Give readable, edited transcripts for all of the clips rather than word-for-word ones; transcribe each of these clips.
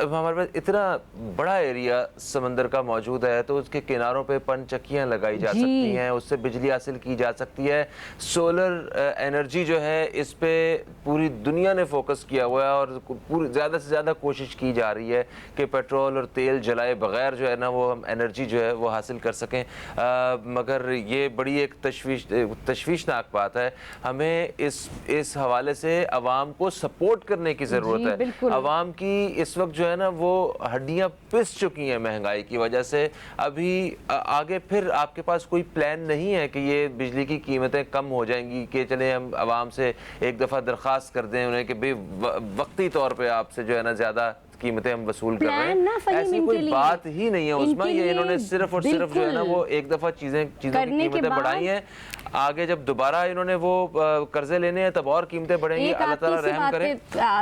ہمارے پاس اتنا بڑا ایریا سمندر کا موجود ہے تو اس کے کناروں پہ پن چکیاں لگائی جا سکتی ہیں, اس سے بجلی حاصل کی جا سکتی ہے. سولر انرجی جو ہے اس پہ پوری دنیا نے فوکس کیا ہوا ہے اور پوری زیادہ سے زیادہ کوشش کی جا رہی ہے کہ پیٹرول اور تیل جلائے بغیر جو ہے نا وہ ہم انرجی جو ہے وہ حاصل کر سکیں. مگر یہ بڑی ایک تشویشناک بات ہے. ہمیں اس حوالے سے عوام کو سپورٹ کرنے کی ضرورت ہے. عوام کی اس وقت جو ہے نا وہ ہڈیاں پس چکی ہیں مہنگائی کی وجہ سے. ابھی آگے پھر آپ کے پاس کوئی پلان نہیں ہے کہ یہ بجلی کی قیمتیں کم ہو جائیں گی کہ چلیں ہم عوام سے ایک دفعہ درخواست کر دیں انہیں کہ بھئی وقتی طور پہ آپ سے جو ہے نا زیادہ قیمتیں ہم وصول کر رہے ہیں. ایسی کوئی بات ہی نہیں ہے عثمہ. یہ انہوں نے صرف اور صرف جو ہے نا وہ ایک دفعہ چیزوں کی قیمتیں بڑھائی ہیں. آگے جب دوبارہ انہوں نے وہ قرضے لینے ہیں تب اور قیمتیں بڑھیں گی. اللہ تعالیٰ رحم کرے.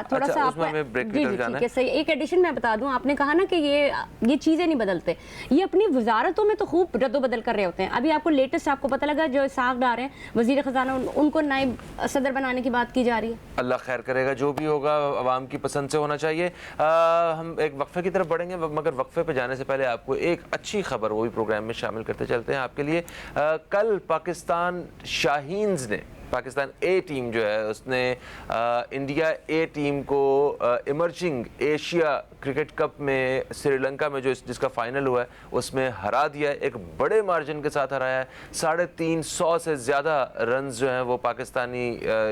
تھوڑا سا ایک ایڈیشن میں بتا دوں, آپ نے کہا نا کہ یہ چیزیں نہیں بدلتے, یہ اپنی وزارتوں میں تو خوب رد و بدل کر رہے ہوتے ہیں. ابھی آپ کو لیٹسٹ آپ کو پتہ لگا جو اسحاق ڈار ہیں وزیر خزانہ, ان کو نائب صدر بنانے کی بات کی جا رہی ہے. اللہ خیر کرے گا, جو بھی ہوگا عوام کی پسند سے ہونا چاہیے. ہم ایک وقفے کی طرف بڑھیں گے مگر وقفے پہ جانے سے پہلے آپ کو ایک اچھی خبر وہ بھی پروگرام میں شامل کرتے چلتے ہیں آپ کے لیے. کل پاکستان شاہینز نے, پاکستان اے ٹیم جو ہے اس نے انڈیا اے ٹیم کو ایمرجنگ ایشیا کرکٹ کپ میں سری لنکا میں جس کا فائنل ہوا ہے اس میں ہرا دیا ہے. ایک بڑے مارجن کے ساتھ ہرایا ہے. 350 سے زیادہ رنز جو ہیں وہ پاکستان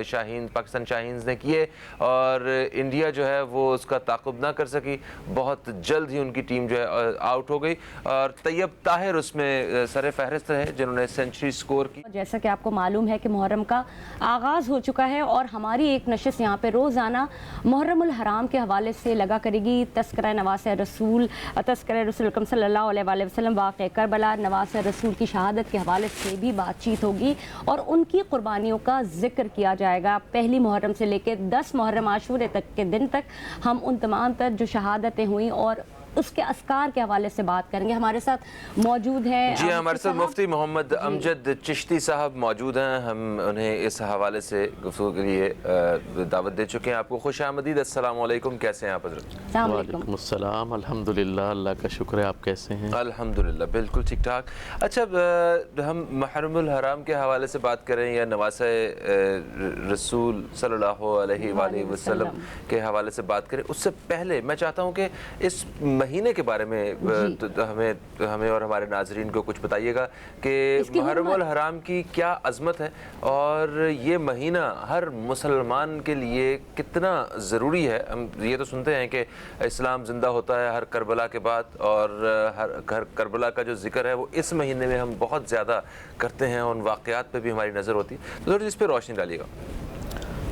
شاہینز نے کیے اور انڈیا جو ہے وہ اس کا تعاقب نہ کر سکی. بہت جلد ہی ان کی ٹیم جو ہے آؤٹ ہو گئی اور طیب طاہر اس میں سر فہرست رہے جنہوں نے سینچری سکور کی. جیسا کہ آپ کو معلوم ہے کہ محرم کا آغاز ہو چکا ہے اور ہماری ایک نشست یہاں پہ روزانہ محرم الحرام کے حوالے سے لگا کرے گی. تذکرہ نواس رسول, تذکرہ رسول اکرم صلی اللہ علیہ وآلہ وسلم, واقع کربلا, نواس رسول کی شہادت کے حوالے سے بھی بات چیت ہوگی اور ان کی قربانیوں کا ذکر کیا جائے گا. پہلی محرم سے لے کے 10 محرم عاشورے تک کے دن تک ہم ان تمام تر جو شہادتیں ہوئیں اور اس کے اذکار کے حوالے سے بات کریں گے. ہمارے ساتھ موجود ہیں جی ہمارے ساتھ مفتی محمد امجد چشتی صاحب موجود ہیں. ہم انہیں اس حوالے سے گفتگو کے لیے دعوت دے چکے ہیں. آپ کو خوش آمدید. السلام علیکم, کیسے ہیں آپ حضرت؟ وعلیکم السلام. الحمدللہ, اللہ کا شکر ہے. آپ کیسے ہیں؟ الحمدللہ بالکل ٹھیک ٹھاک. اچھا, ہم محرم الحرام کے حوالے سے بات کریں یا نواس رسول صلی اللہ علیہ وآلہ وسلم کے حوالے سے بات کریں, اس سے پہلے میں چاہتا ہوں کہ اس مہینے کے بارے میں ہمیں اور ہمارے ناظرین کو کچھ بتائیے گا کہ محرم الحرام کی کیا عظمت ہے اور یہ مہینہ ہر مسلمان کے لیے کتنا ضروری ہے. ہم یہ تو سنتے ہیں کہ اسلام زندہ ہوتا ہے ہر کربلا کے بعد اور ہر کربلا کا جو ذکر ہے وہ اس مہینے میں ہم بہت زیادہ کرتے ہیں, ان واقعات پہ بھی ہماری نظر ہوتی ہے. تو اس پہ روشنی ڈالیے گا.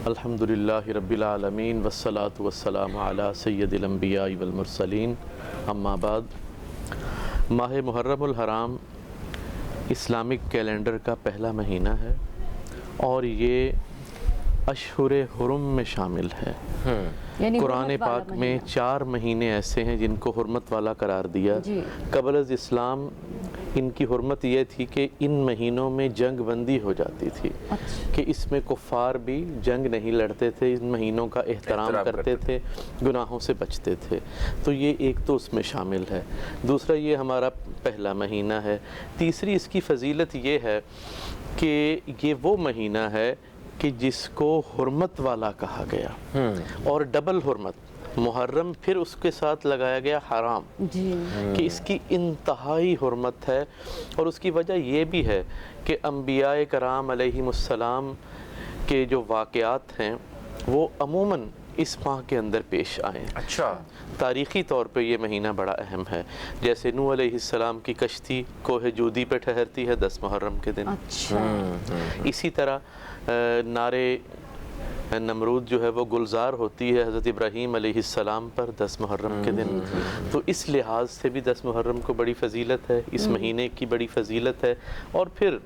الحمدللہ رب العالمین والصلاة والسلام علی سید الانبیاء والمرسلین. اما بعد, ماہ محرم الحرام اسلامک کیلنڈر کا پہلا مہینہ ہے اور یہ اشہر حرم میں شامل ہے. قرآن پاک میں 4 مہینے ایسے ہیں جن کو حرمت والا قرار دیا. قبل از اسلام ان کی حرمت یہ تھی کہ ان مہینوں میں جنگ بندی ہو جاتی تھی کہ اس میں کفار بھی جنگ نہیں لڑتے تھے, ان مہینوں کا احترام کرتے تھے, گناہوں سے بچتے تھے. تو یہ ایک تو اس میں شامل ہے. دوسرا یہ ہمارا پہلا مہینہ ہے. تیسری اس کی فضیلت یہ ہے کہ یہ وہ مہینہ ہے کہ جس کو حرمت والا کہا گیا اور ڈبل حرمت. محرم پھر اس کے ساتھ لگایا گیا حرام کہ اس کی انتہائی حرمت ہے. اور اس کی وجہ یہ بھی ہے کہ انبیاء کرام علیہم السلام کے جو واقعات ہیں وہ عموماً اس ماہ کے اندر پیش آئے ہیں. اچھا, تاریخی طور پہ یہ مہینہ بڑا اہم ہے. جیسے نوح علیہ السلام کی کشتی کوہ جودی پہ ٹھہرتی ہے 10 محرم کے دن. اسی طرح نارے نمرود جو ہے وہ گلزار ہوتی ہے حضرت ابراہیم علیہ السلام پر 10 محرم کے دن. تو اس لحاظ سے بھی 10 محرم کو بڑی فضیلت ہے, اس مہینے کی بڑی فضیلت ہے. اور پھر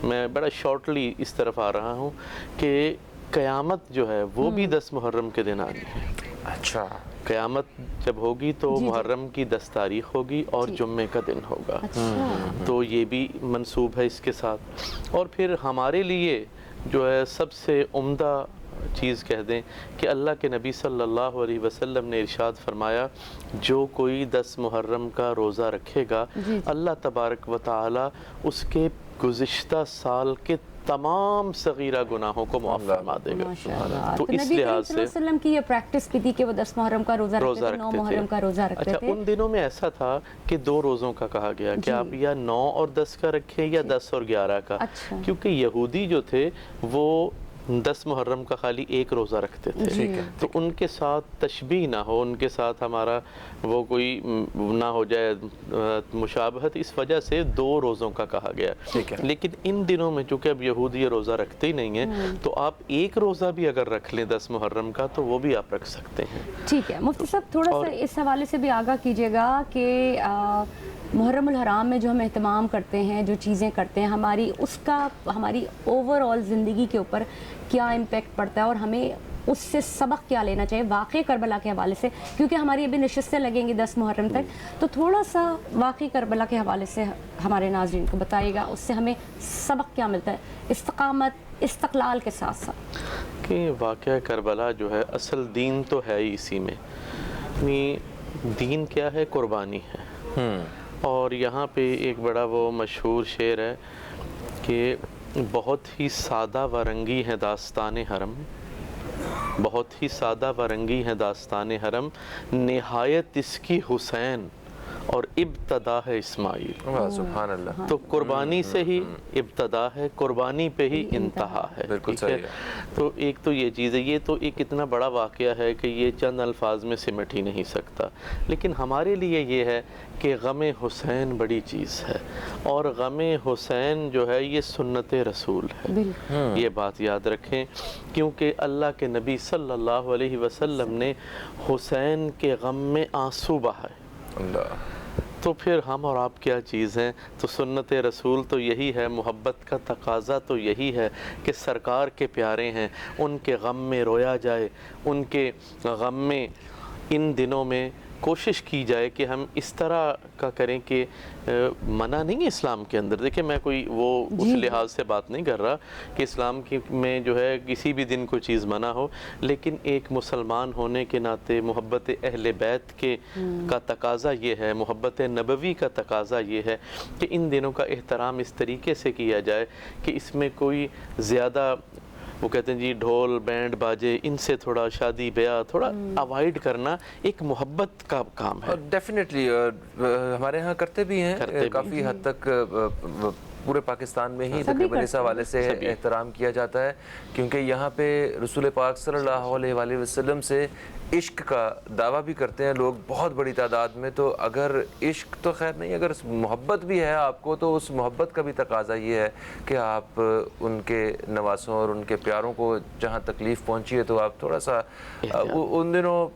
میں بڑا شارٹلی اس طرف آ رہا ہوں کہ قیامت جو ہے وہ بھی 10 محرم کے دن آنی ہے. اچھا, قیامت جب ہوگی تو محرم کی 10 تاریخ ہوگی اور جمعے کا دن ہوگا. تو یہ بھی منسوب ہے اس کے ساتھ. اور پھر ہمارے لیے جو ہے سب سے عمدہ چیز کہہ دیں کہ اللہ کے نبی صلی اللہ علیہ وسلم نے ارشاد فرمایا جو کوئی 10 محرم کا روزہ رکھے گا اللہ تبارک و تعالی اس کے گزشتہ سال کے تمام صغیرہ گناہوں کو معاف فرما دے گا. تو اس لحاظ سے نبی وسلم کی یہ پریکٹس بھی تھی کہ وہ 10 محرم کا روزہ رکھتے تھے, 9 محرم کا روزہ رکھتے تھے. اچھا ان دنوں میں ایسا تھا کہ 2 روزوں کا کہا گیا کہ آپ یا 9 اور 10 کا رکھیں یا 10 اور 11 کا, کیونکہ یہودی جو تھے وہ 10 محرم کا خالی 1 روزہ رکھتے تھے, تو ان کے ساتھ تشبیہ نہ ہو, ان کے ساتھ ہمارا وہ کوئی نہ ہو جائے مشابہت, اس وجہ سے 2 روزوں کا کہا گیا. لیکن ان دنوں میں چونکہ اب یہودی روزہ رکھتے ہی نہیں ہیں تو آپ 1 روزہ بھی اگر رکھ لیں 10 محرم کا تو وہ بھی آپ رکھ سکتے ہیں. ٹھیک ہے مفتی صاحب, تھوڑا سا اس حوالے سے بھی آگاہ کیجیے گا کہ محرم الحرام میں جو ہم اہتمام کرتے ہیں, جو چیزیں کرتے ہیں, ہماری اوور آل زندگی کے اوپر کیا امپیکٹ پڑتا ہے اور ہمیں اس سے سبق کیا لینا چاہیے واقعی کربلا کے حوالے سے, کیونکہ ہماری ابھی نشستیں لگیں گی 10 محرم تک, تو تھوڑا سا واقعی کربلا کے حوالے سے ہمارے ناظرین کو بتائیے گا, اس سے ہمیں سبق کیا ملتا ہے استقامت, استقلال کے ساتھ ساتھ. کہ واقعہ کربلا جو ہے اصل دین تو ہے ہی اسی میں, دین کیا ہے, قربانی ہے. اور یہاں پہ ایک بڑا وہ مشہور شعر ہے کہ بہت ہی سادہ و رنگی ہے داستان حرم, بہت ہی سادہ و رنگی ہے داستان حرم, نہایت اس کی حسین اور ابتدا ہے اسماعیل. سبحان اللہ. تو قربانی سے ہی ابتدا ہے, قربانی پہ ہی انتہا ہے. بالکل صحیح ہے. تو ایک تو یہ چیز ہے, یہ تو ایک اتنا بڑا واقعہ ہے کہ یہ چند الفاظ میں سمٹ ہی نہیں سکتا, لیکن ہمارے لیے یہ ہے کہ غم حسین بڑی چیز ہے, اور غم حسین جو ہے یہ سنت رسول ہے. یہ بات یاد رکھیں, کیونکہ اللہ کے نبی صلی اللہ علیہ وسلم نے حسین کے غم میں آنسو بہائے. تو پھر ہم اور آپ کیا چیز ہیں؟ تو سنت رسول تو یہی ہے, محبت کا تقاضا تو یہی ہے کہ سرکار کے پیارے ہیں, ان کے غم میں رویا جائے, ان کے غم میں ان دنوں میں کوشش کی جائے کہ ہم اس طرح کا کریں کہ منع نہیں ہے اسلام کے اندر. دیکھیں میں کوئی وہ اس لحاظ سے بات نہیں کر رہا کہ اسلام میں جو ہے کسی بھی دن کوئی چیز منع ہو, لیکن ایک مسلمان ہونے کے ناطے محبت اہل بیت کے کا تقاضا یہ ہے, محبت نبوی کا تقاضا یہ ہے کہ ان دنوں کا احترام اس طریقے سے کیا جائے کہ اس میں کوئی زیادہ وہ کہتے ہیں جی ڈھول بینڈ باجے, ان سے تھوڑا شادی بیاہ تھوڑا اوائڈ کرنا ایک محبت کا کام ہے. ڈیفینیٹلی ہمارے ہاں کرتے بھی ہیں کافی حد تک, پورے پاکستان میں ہی تقریباً اس حوالے سے احترام کیا جاتا ہے, کیونکہ یہاں پہ رسول پاک صلی اللہ علیہ وآلہ وسلم سے عشق کا دعویٰ بھی کرتے ہیں لوگ بہت بڑی تعداد میں. تو اگر عشق تو خیر نہیں, اگر محبت بھی ہے آپ کو تو اس محبت کا بھی تقاضا یہ ہے کہ آپ ان کے نواسوں اور ان کے پیاروں کو جہاں تکلیف پہنچی ہے تو آپ تھوڑا سا ان دنوں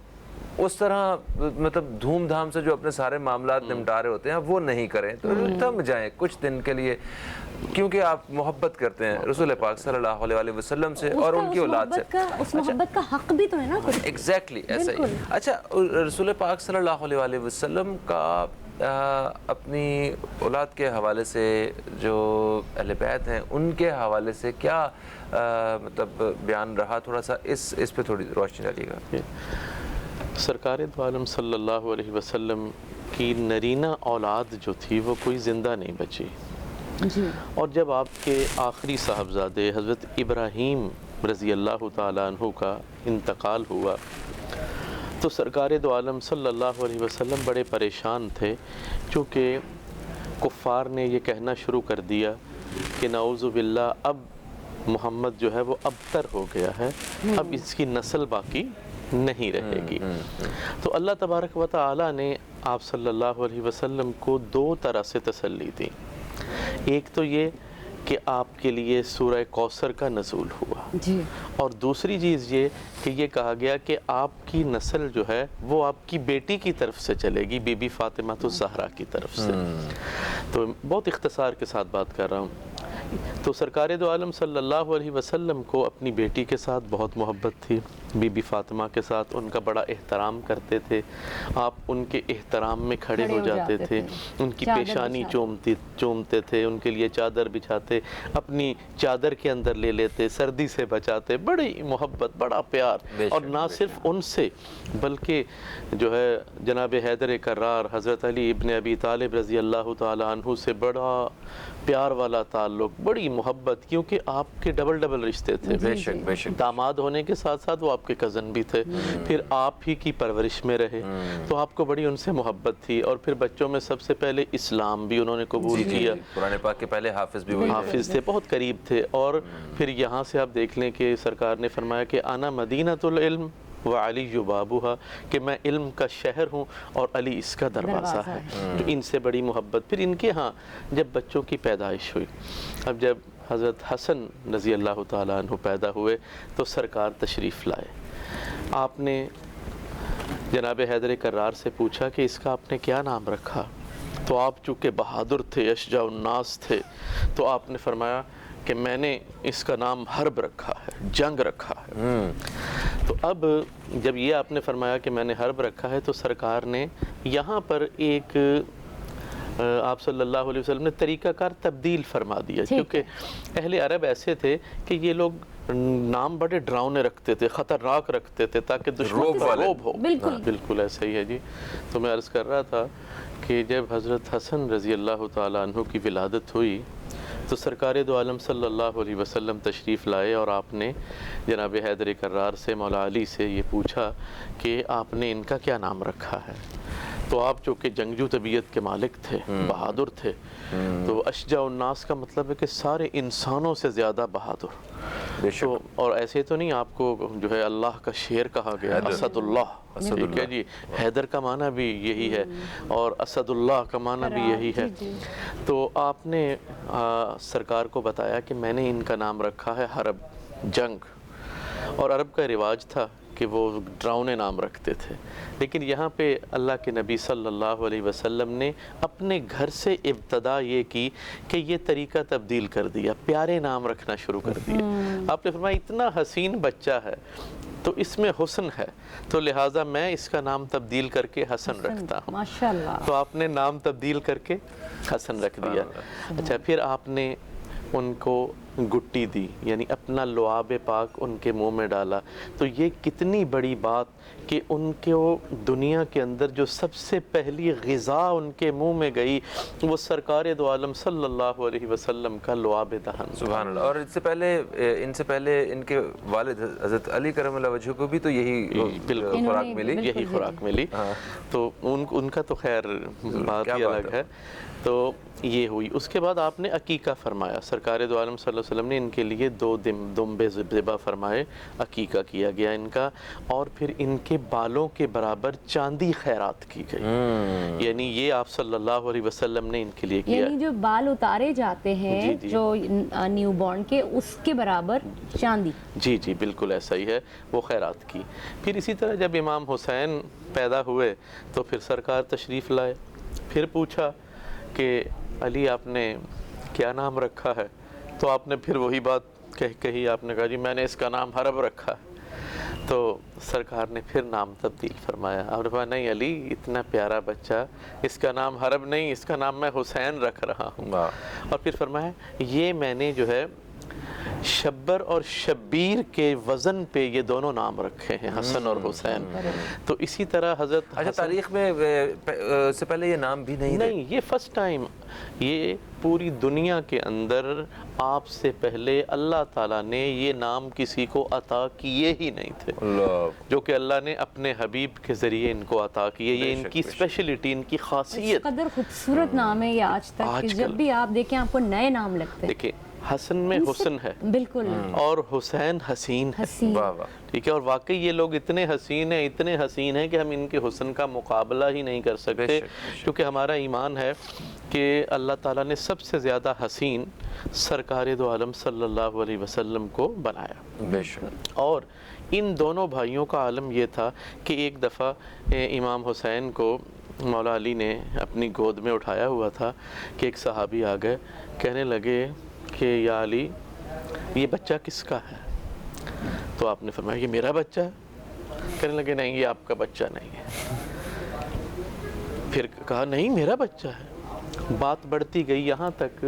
اس طرح مطلب دھوم دھام سے جو اپنے سارے معاملات نمٹا رہے ہوتے ہیں وہ نہیں کریں, تو تھم جائیں کچھ دن کے لیے, کیونکہ آپ محبت کرتے ہیں رسول پاک صلی اللہ علیہ وسلم سے اور ان کی اولاد سے. اس محبت کا حق بھی تو ہے نا کچھ. ایگزیکٹلی ایسا ہی. اچھا رسول پاک صلی اللہ علیہ وسلم کا اپنی اولاد کے حوالے سے, جو اہل بیت ہیں ان کے حوالے سے کیا مطلب بیان رہا, تھوڑا سا اس پہ تھوڑی روشنی ڈالیے گا. سرکار دو عالم صلی اللہ علیہ وسلم کی نرینہ اولاد جو تھی وہ کوئی زندہ نہیں بچی, اور جب آپ کے آخری صاحبزادے حضرت ابراہیم رضی اللہ تعالیٰ عنہ کا انتقال ہوا تو سرکار دو عالم صلی اللہ علیہ وسلم بڑے پریشان تھے, چونکہ کفار نے یہ کہنا شروع کر دیا کہ نعوذ باللہ اب محمد جو ہے وہ ابتر ہو گیا ہے, اب اس کی نسل باقی نہیں رہے گی. تو اللہ تبارک و تعالی نے آپ صلی اللہ علیہ وسلم کو 2 طرح سے تسلی دی. ایک تو یہ کہ آپ کے لیے سورہ کوثر کا نزول ہوا, اور دوسری چیز یہ کہ یہ کہا گیا کہ آپ کی نسل جو ہے وہ آپ کی بیٹی کی طرف سے چلے گی, بی بی فاطمہ الزہرا کی طرف سے. تو بہت اختصار کے ساتھ بات کر رہا ہوں. تو سرکار دو عالم صلی اللہ علیہ وسلم کو اپنی بیٹی کے ساتھ بہت محبت تھی، بی بی فاطمہ کے ساتھ ان کا بڑا احترام کرتے تھے، آپ ان کے احترام میں کھڑے ہو جاتے تھے، ان کی پیشانی چومتے تھے، ان کے لیے چادر بچھاتے، اپنی چادر کے اندر لے لیتے، سردی سے بچاتے، بڑی محبت، بڑا پیار، اور نہ صرف ان سے بلکہ جو ہے جناب حیدر کرار حضرت علی ابن ابی طالب رضی اللہ تعالیٰ عنہ سے بڑا پیار والا تعلق، بڑی محبت، کیونکہ آپ کے ڈبل رشتے تھے، بے شک بے شک، داماد ہونے کے ساتھ ساتھ وہ آپ کے کزن بھی تھے، پھر آپ ہی کی پرورش میں رہے، تو آپ کو بڑی ان سے محبت تھی، اور پھر بچوں میں سب سے پہلے اسلام بھی انہوں نے قبول کیا، قرآن پاک کے پہلے حافظ بھی وہی حافظ تھے، بہت قریب تھے، اور پھر یہاں سے آپ دیکھ لیں کہ سرکار نے فرمایا کہ انا مدینۃ العلم وعلی بابوہا، کہ میں علم کا شہر ہوں اور علی اس کا دروازہ ہے، تو ان سے بڑی محبت۔ پھر ان کے ہاں جب بچوں کی پیدائش ہوئی، اب جب حضرت حسن رضی اللہ تعالیٰ عنہ پیدا ہوئے تو سرکار تشریف لائے، آپ نے جناب حیدر کرار سے پوچھا کہ اس کا آپ نے کیا نام رکھا، تو آپ چونکہ بہادر تھے، اشجاع الناس تھے، تو آپ نے فرمایا کہ میں نے اس کا نام حرب رکھا ہے، جنگ رکھا ہے۔ تو اب جب یہ آپ نے فرمایا کہ میں نے حرب رکھا ہے، تو سرکار نے یہاں پر ایک آپ صلی اللہ علیہ وسلم نے طریقہ کار تبدیل فرما دیا، کیونکہ اہل عرب ایسے تھے کہ یہ لوگ نام بڑے ڈراؤنے رکھتے تھے، خطرناک رکھتے تھے تاکہ دشمن کو رعب ہو۔ بالکل ایسا ہی ہے جی۔ تو میں عرض کر رہا تھا کہ جب حضرت حسن رضی اللہ تعالیٰ عنہ کی ولادت ہوئی تو سرکار دو عالم صلی اللہ علیہ وسلم تشریف لائے، اور آپ نے جناب حیدر کرار سے، مولا علی سے یہ پوچھا کہ آپ نے ان کا کیا نام رکھا ہے، تو آپ چونکہ جنگجو طبیعت کے مالک تھے، بہادر تھے، تو اشجاع الناس کا مطلب ہے کہ سارے انسانوں سے زیادہ بہادر، تو اور ایسے تو نہیں، آپ کو جو ہے اللہ کا شیر کہا گیا، اسد اللہ، ٹھیک ہے جی، حیدر کا معنی بھی یہی ہے اور اسد اللہ کا معنی بھی یہی ہے۔ تو آپ نے سرکار کو بتایا کہ میں نے ان کا نام رکھا ہے حرب، جنگ، اور عرب کا رواج تھا کہ وہ ڈراؤنے نام رکھتے تھے، لیکن یہاں پہ اللہ کے نبی صلی اللہ علیہ وسلم نے اپنے گھر سے ابتدا یہ کی کہ یہ طریقہ تبدیل کر دیا، پیارے نام رکھنا شروع کر دیا۔ آپ نے فرمایا اتنا حسین بچہ ہے تو اس میں حسن ہے، تو لہٰذا میں اس کا نام تبدیل کر کے حسن رکھتا ہوں، ماشاءاللہ۔ تو آپ نے نام تبدیل کر کے حسن رکھ دیا۔ اچھا، پھر آپ نے ان کو گٹی دی، یعنی اپنا لعاب پاک ان کے منہ میں ڈالا، تو یہ کتنی بڑی بات کہ ان کو دنیا کے اندر جو سب سے پہلی غذا ان کے منہ میں گئی وہ سرکار دو عالم صلی اللہ علیہ وسلم کا لعاب دہن۔ سبحان اللہ۔ اور ان سے پہلے ان کے والد حضرت علی کرم اللہ وجہ کو بھی تو یہی خوراک ملی، یہی خوراک ملی، تو ان کا تو خیر بات ہی الگ ہے۔ تو یہ ہوئی، اس کے بعد آپ نے عقیقہ فرمایا، سرکار دو عالم صلی اللہ علیہ وسلم نے ان کے لیے 2 دمبے ذبح فرمائے، عقیقہ کیا گیا ان کا، اور پھر ان کے بالوں کے برابر چاندی خیرات کی گئی، یعنی یہ آپ صلی اللہ علیہ وسلم نے ان کے لیے کیا، یعنی جو بال اتارے جاتے ہیں جو نیو بورن کے، اس کے برابر چاندی۔ جی جی بالکل ایسا ہی ہے، وہ خیرات کی۔ پھر اسی طرح جب امام حسین پیدا ہوئے تو پھر سرکار تشریف لائے، پھر پوچھا کہ علی آپ نے کیا نام رکھا ہے، تو آپ نے پھر وہی بات کہی، آپ نے کہا جی میں نے اس کا نام حرب رکھا ہے، تو سرکار نے پھر نام تبدیل فرمایا، آپ نے کہا نہیں علی اتنا پیارا بچہ، اس کا نام حرب نہیں، اس کا نام میں حسین رکھ رہا ہوں، اور پھر فرمایا یہ میں نے جو ہے شبر اور شبیر کے وزن پہ یہ دونوں نام رکھے ہیں، حسن اور حسین۔ تو اسی طرح حضرت اچھا، تاریخ میں سے پہلے یہ نام بھی نہیں، یہ فرسٹ ٹائم، یہ پوری دنیا کے اندر آپ سے پہلے اللہ تعالیٰ نے یہ نام کسی کو عطا کیے ہی نہیں تھے، جو کہ اللہ نے اپنے حبیب کے ذریعے ان کو عطا کیے، یہ ان کی اسپیشلٹی، ان کی خاصیت۔ قدر خوبصورت نام ہے یہ آج تک کہ جب بھی آپ دیکھیں آپ کو نئے نام لگتے ہیں۔ دیکھیں حسن میں حسن ہے، بالکل، اور حسین حسین ہے، ٹھیک ہے، اور واقعی یہ لوگ اتنے حسین ہیں کہ ہم ان کے حسن کا مقابلہ ہی نہیں کر سکتے، کیونکہ ہمارا ایمان ہے کہ اللہ تعالیٰ نے سب سے زیادہ حسین سرکار دو عالم صلی اللہ علیہ وسلم کو بنایا۔ اور ان دونوں بھائیوں کا عالم یہ تھا کہ ایک دفعہ امام حسین کو مولا علی نے اپنی گود میں اٹھایا ہوا تھا کہ ایک صحابی آ گئے، کہنے لگے کہ یا علی یہ بچہ کس کا ہے؟ تو آپ نے فرمایا یہ میرا بچہ ہے۔ کہنے لگے نہیں یہ آپ کا بچہ نہیں ہے۔ پھر کہا نہیں میرا بچہ ہے۔ بات بڑھتی گئی یہاں تک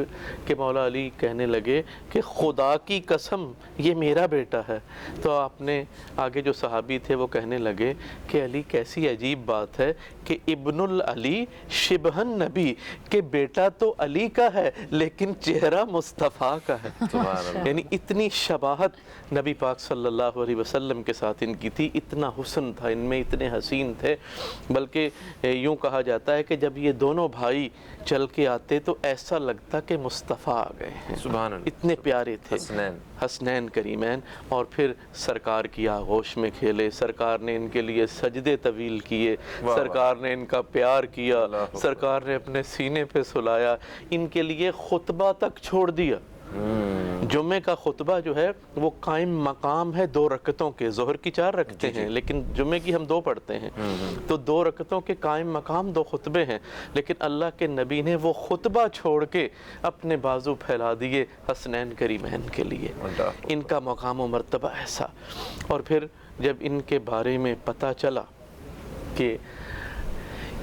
کہ مولا علی کہنے لگے کہ خدا کی قسم یہ میرا بیٹا ہے۔ تو آپ نے آگے جو صحابی تھے وہ کہنے لگے کہ علی کیسی عجیب بات ہے کہ ابن العلی شبہ نبی، کہ بیٹا تو علی کا ہے لیکن چہرہ مصطفیٰ کا ہے۔ یعنی اتنی شباہت نبی پاک صلی اللہ علیہ وسلم کے ساتھ ان کی تھی، اتنا حسن تھا ان میں، اتنے حسین تھے، بلکہ یوں کہا جاتا ہے کہ جب یہ دونوں بھائی چل کے آتے تو ایسا لگتا کہ مصطفیٰ آ گئے ہیں، سبحان اللہ، اتنے پیارے تھے حسنین کریمین۔ اور پھر سرکار کی آغوش میں کھیلے، سرکار نے ان کے لیے سجدے طویل کیے، سرکار نے ان کا پیار کیا، سرکار نے اپنے سینے پہ سلایا، ان کے لیے خطبہ تک چھوڑ دیا۔ جمعے کا خطبہ جو ہے وہ قائم مقام ہے 2 رکعتوں کے، ظہر کی 4 رکعتیں ہیں لیکن جمعے کی ہم 2 پڑھتے ہیں، تو 2 رکعتوں کے قائم مقام 2 خطبے ہیں، لیکن اللہ کے نبی نے وہ خطبہ چھوڑ کے اپنے بازو پھیلا دیے حسنین کریمین کے لیے۔ ان کا مقام و مرتبہ ایسا۔ اور پھر جب ان کے بارے میں پتہ چلا کہ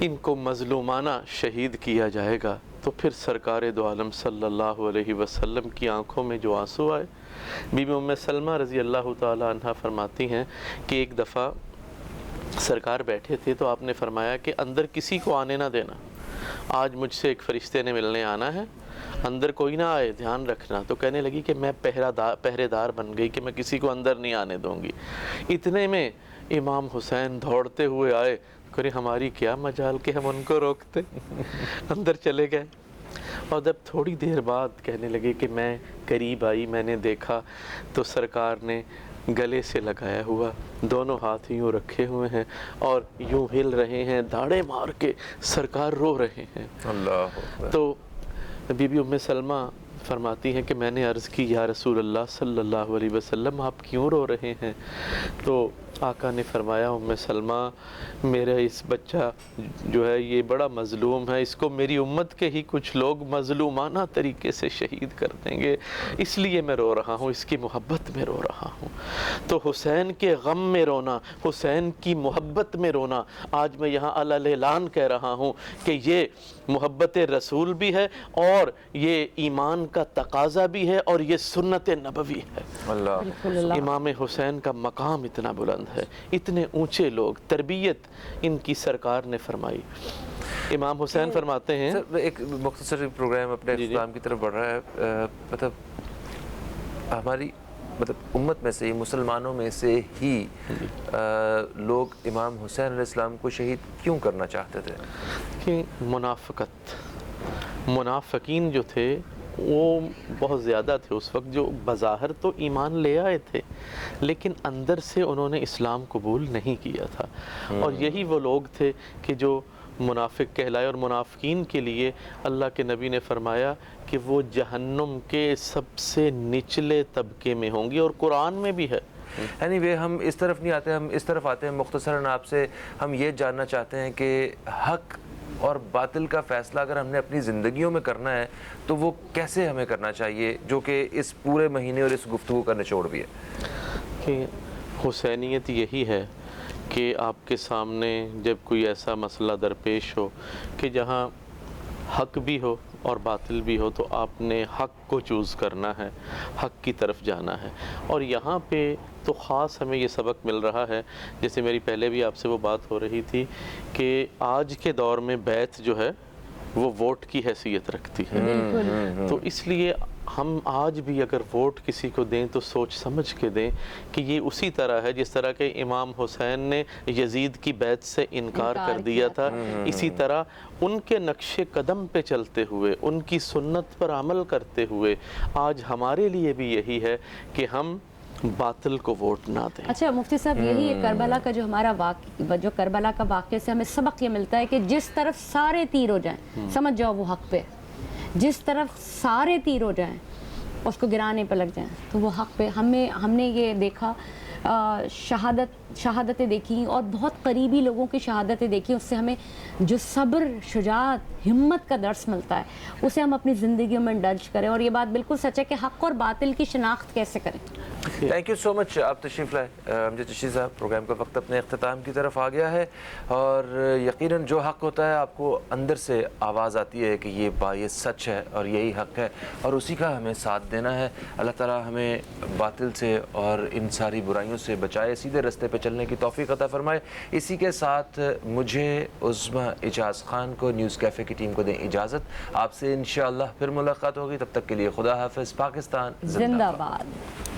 ان کو مظلومانہ شہید کیا جائے گا تو پھر سرکار دو عالم صلی اللہ علیہ وسلم کی آنکھوں میں جو آنسو آئے۔ بی بی ام سلمہ رضی اللہ تعالی عنہ فرماتی ہیں کہ ایک دفعہ سرکار بیٹھے تھے تو آپ نے فرمایا کہ اندر کسی کو آنے نہ دینا، آج مجھ سے ایک فرشتے نے ملنے آنا ہے، اندر کوئی نہ آئے، دھیان رکھنا۔ تو کہنے لگی کہ میں پہرے دار بن گئی کہ میں کسی کو اندر نہیں آنے دوں گی۔ اتنے میں امام حسین دوڑتے ہوئے آئے، کہ ہماری کیا مجال کہ ہم ان کو روکتے، اندر چلے گئے۔ اور جب تھوڑی دیر بعد کہنے لگے کہ میں قریب آئی، میں نے دیکھا تو سرکار نے گلے سے لگایا ہوا، دونوں ہاتھ یوں رکھے ہوئے ہیں اور یوں ہل رہے ہیں، داڑے مار کے سرکار رو رہے ہیں۔ اللہ تو بی بی ام سلمہ فرماتی ہیں کہ میں نے عرض کی یا رسول اللہ صلی اللہ علیہ وسلم آپ کیوں رو رہے ہیں؟ تو آقا نے فرمایا ام سلمہ میرا اس بچہ جو ہے یہ بڑا مظلوم ہے، اس کو میری امت کے ہی کچھ لوگ مظلومانہ طریقے سے شہید کر دیں گے، اس لیے میں رو رہا ہوں، اس کی محبت میں رو رہا ہوں۔ تو حسین کے غم میں رونا، حسین کی محبت میں رونا، آج میں یہاں اعلان کہہ رہا ہوں کہ یہ محبت رسول بھی ہے اور یہ ایمان کا تقاضا بھی ہے اور یہ سنت نبوی ہے۔ اللہ امام حسین کا مقام اتنا بلند ہے، اتنے اونچے لوگ، تربیت ان کی سرکار نے فرمائی۔ امام حسین فرماتے ہیں، سر ایک مختصر پروگرام اپنے اختتام کی طرف بڑھ رہا ہے، مطلب ہماری امت میں سے مسلمانوں میں سے ہی لوگ امام حسین علیہ السلام کو شہید کیوں کرنا چاہتے تھے؟ کہ منافقین جو تھے وہ بہت زیادہ تھے اس وقت، جو بظاہر تو ایمان لے آئے تھے لیکن اندر سے انہوں نے اسلام قبول نہیں کیا تھا، اور یہی وہ لوگ تھے کہ جو منافق کہلائے، اور منافقین کے لیے اللہ کے نبی نے فرمایا کہ وہ جہنم کے سب سے نچلے طبقے میں ہوں گے، اور قرآن میں بھی ہے۔ اینی وے ہم اس طرف نہیں آتے، ہم اس طرف آتے ہیں مختصراً آپ سے ہم یہ جاننا چاہتے ہیں کہ حق اور باطل کا فیصلہ اگر ہم نے اپنی زندگیوں میں کرنا ہے تو وہ کیسے ہمیں کرنا چاہیے، جو کہ اس پورے مہینے اور اس گفتگو کا نچوڑ بھی ہے؟ کہ حسینیت یہی ہے کہ آپ کے سامنے جب کوئی ایسا مسئلہ درپیش ہو کہ جہاں حق بھی ہو اور باطل بھی ہو تو آپ نے حق کو چوز کرنا ہے، حق کی طرف جانا ہے۔ اور یہاں پہ تو خاص ہمیں یہ سبق مل رہا ہے، جیسے میری پہلے بھی آپ سے وہ بات ہو رہی تھی کہ آج کے دور میں بیعت جو ہے وہ ووٹ کی حیثیت رکھتی ہے، تو اس لیے ہم آج بھی اگر ووٹ کسی کو دیں تو سوچ سمجھ کے دیں کہ یہ اسی طرح ہے جس طرح کہ امام حسین نے یزید کی بیعت سے انکار کر دیا تھا، اسی طرح ان کے نقش قدم پہ چلتے ہوئے، ان کی سنت پر عمل کرتے ہوئے آج ہمارے لیے بھی یہی ہے کہ ہم باطل کو ووٹ نہ دیں۔ اچھا مفتی صاحب، یہی ہے کربلا کا جو ہمارا جو کربلا کا واقعہ سے ہمیں سبق یہ ملتا ہے کہ جس طرف سارے تیر ہو جائیں سمجھ جاؤ وہ حق پہ، جس طرف سارے تیر ہو جائیں اس کو گرانے پہ لگ جائیں تو وہ حق پہ ہم نے یہ دیکھا شہادتیں دیکھی اور بہت قریبی لوگوں کی شہادتیں دیکھی. اس سے ہمیں جو صبر، شجاعت، ہمت کا درس ملتا ہے اسے ہم اپنی زندگیوں میں انڈلج کریں. اور یہ بات بالکل سچ ہے کہ حق اور باطل کی شناخت کیسے کریں. تھینک یو سو مچ. آپ تشریف لائے امجد چشتی صاحب. پروگرام کا وقت اپنے اختتام کی طرف آ گیا ہے اور یقیناً جو حق ہوتا ہے آپ کو اندر سے آواز آتی ہے کہ یہ سچ ہے اور یہی حق ہے اور اسی کا ہمیں ساتھ دینا ہے. اللہ تعالیٰ ہمیں باطل سے اور ان ساری برائیوں سے بچائے, سیدھے رستے پہ چلنے کی توفیق عطا فرمائے. اسی کے ساتھ مجھے عظمیٰ اعجاز خان کو نیوز کیفے کی ٹیم کو دیں اجازت. آپ سے انشاءاللہ پھر ملاقات ہوگی. تب تک کے لیے خدا حافظ. پاکستان زندہ باد.